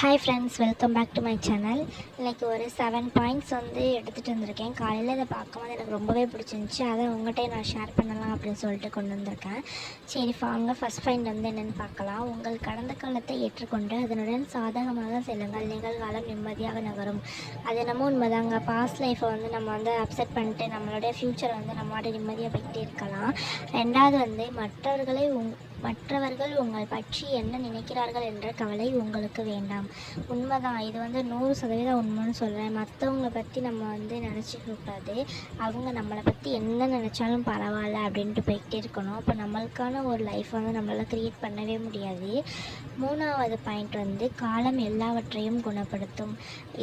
Hi friends, welcome back to my channel. இன்றைக்கி ஒரு 7 points எடுத்துகிட்டு வந்திருக்கேன். காலையில் இதை பார்க்கும்போது எனக்கு ரொம்பவே பிடிச்சிருந்துச்சி. அதை உங்கள்கிட்ட நான் ஷேர் பண்ணலாம் அப்படின்னு சொல்லிட்டு கொண்டு வந்திருக்கேன். சரி வாங்க, ஃபஸ்ட் பாயிண்ட் என்னென்னு பார்க்கலாம். உங்கள் கடந்த காலத்தை ஏற்றுக்கொண்டு அதனுடன் சாதகமாக செல்லுங்கள், நிகழ்காலம் நிம்மதியாக நகரும். அது என்னமோ உண்மைதாங்க. பாஸ்ட் லைஃப்பை நம்ம அப்செட் பண்ணிட்டு நம்மளுடைய ஃப்யூச்சரை நம்ம நிம்மதியாக போய்கிட்டே இருக்கலாம். ரெண்டாவது மற்றவர்கள் உங்கள் பற்றி என்ன நினைக்கிறார்கள் என்ற கவலை உங்களுக்கு வேண்டாம். உண்மைதான், இது 100% உண்மைன்னு சொல்கிறேன். மற்றவங்கள பற்றி நம்ம நினச்சிக்கக்கூடாது. அவங்க நம்மளை பற்றி என்ன நினச்சாலும் பரவாயில்ல அப்படின்ட்டு போய்கிட்டே இருக்கணும். அப்போ நம்மளுக்கான ஒரு லைஃப் நம்மளால் க்ரியேட் பண்ணவே முடியாது. மூணாவது பாயிண்ட் காலம் எல்லாவற்றையும் குணப்படுத்தும்.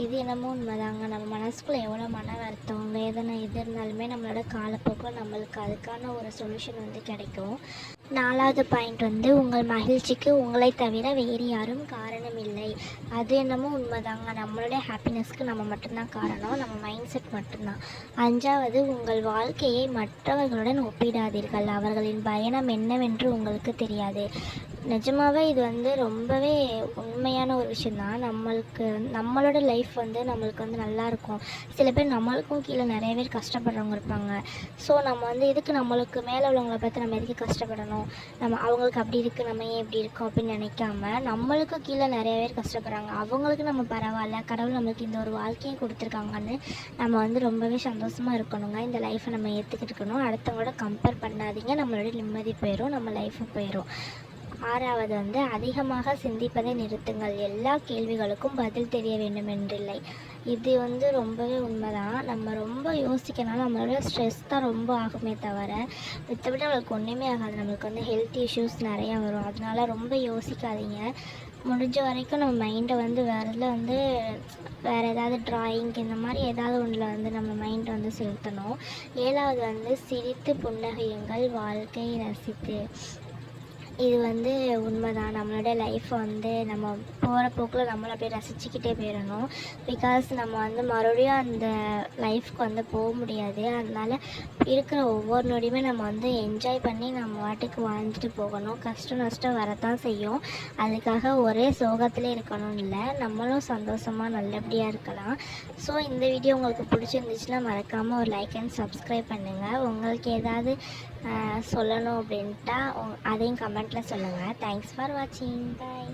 இது என்னமோ உண்மைதாங்க. நம்ம மனசுக்குள்ளே எவ்வளோ மன வருத்தம், வேதனை எது இருந்தாலுமே நம்மளோட காலப்போக்கில் நம்மளுக்கு அதுக்கான ஒரு சொல்யூஷன் கிடைக்கும். நாலாவது பாயிண்ட் உங்கள் மகிழ்ச்சிக்கு உங்களை தவிர வேறு யாரும் காரணம் இல்லை. அது என்னமோ உண்மைதாங்க. நம்மளுடைய ஹாப்பினஸ்க்கு நம்ம மட்டும்தான் காரணம், நம்ம மைண்ட் செட் மட்டும்தான். அஞ்சாவது, உங்கள் வாழ்க்கையை மற்றவர்களுடன் ஒப்பிடாதீர்கள். அவர்களின் பயணம் என்னவென்று உங்களுக்கு தெரியாது. நிஜமாகவே இது ரொம்பவே உண்மையான ஒரு விஷயந்தான். நம்மளோட லைஃப் நம்மளுக்கு நல்லாயிருக்கும். சில பேர் நம்மளுக்கும் கீழே நிறைய பேர் கஷ்டப்படுறவங்க இருப்பாங்க. ஸோ நம்ம இதுக்கு நம்மளுக்கு மேலே உள்ளவங்களை பார்த்து நம்ம எதுக்கு கஷ்டப்படணும், அவங்களுக்கு அப்படி இருக்குது, நம்ம ஏன் இப்படி இருக்கோம் அப்படின்னு நினைக்காம, நம்மளுக்கு கீழே நிறைய பேர் கஷ்டப்படுறாங்க, அவங்களுக்கு நம்ம பரவாயில்ல, கடவுள் நம்மளுக்கு இந்த ஒரு வாழ்க்கையை கொடுத்துருக்காங்கன்னு நம்ம ரொம்பவே சந்தோஷமாக இருக்கணுங்க. இந்த லைஃப்பை நம்ம ஏற்றுக்கிட்டு இருக்கணும். அடுத்தவங்களோட கம்பேர் பண்ணாதீங்க. நம்மளோட நிம்மதி போயிடும், நம்ம லைஃபு போயிடும். ஆறாவது அதிகமாக சிந்திப்பதை நிறுத்துங்கள். எல்லா கேள்விகளுக்கும் பதில் தெரிய வேண்டும் என்றில்லை. இது ரொம்பவே உண்மைதான். நம்ம ரொம்ப யோசிக்கனால நம்மளோட ஸ்ட்ரெஸ் தான் ரொம்ப ஆகுமே தவிர மற்றபடி நம்மளுக்கு ஒன்றுமே ஆகாது. நம்மளுக்கு ஹெல்த் இஷ்யூஸ் நிறையா வரும். அதனால ரொம்ப யோசிக்காதீங்க. முடிஞ்ச வரைக்கும் நம்ம மைண்டை வேறு ஏதாவது ட்ராயிங் இந்த மாதிரி ஏதாவது ஒன்றில் நம்ம மைண்டை செலுத்தணும். ஏழாவது சிரித்து புன்னகையுங்கள், வாழ்க்கை ரசித்து. இது உண்மைதான். நம்மளோட லைஃப்பை நம்ம போகிற போக்கில் நம்மளை அப்படியே ரசிச்சுக்கிட்டே போயிடணும். பிகாஸ் நம்ம மறுபடியும் அந்த லைஃப்க்கு போக முடியாது. அதனால் இருக்கிற ஒவ்வொரு நொடியுமே நம்ம என்ஜாய் பண்ணி நம்ம வாட்டுக்கு வாழ்ந்துட்டு போகணும். கஷ்டம் நஷ்டம் வரத்தான் செய்யும். அதுக்காக ஒரே சோகத்திலே இருக்கணும்னு இல்லை, நம்மளும் சந்தோஷமாக நல்லபடியாக இருக்கலாம். ஸோ இந்த வீடியோ உங்களுக்கு பிடிச்சிருந்துச்சுன்னா மறக்காமல் ஒரு லைக் அண்ட் சப்ஸ்கிரைப் பண்ணுங்கள். உங்களுக்கு ஏதாவது சொல்லணும் அப்படின்ட்டா அதையும் கமெண்ட்டில் சொல்லுங்கள். தேங்க்ஸ் ஃபார் வாட்சிங். பாய்.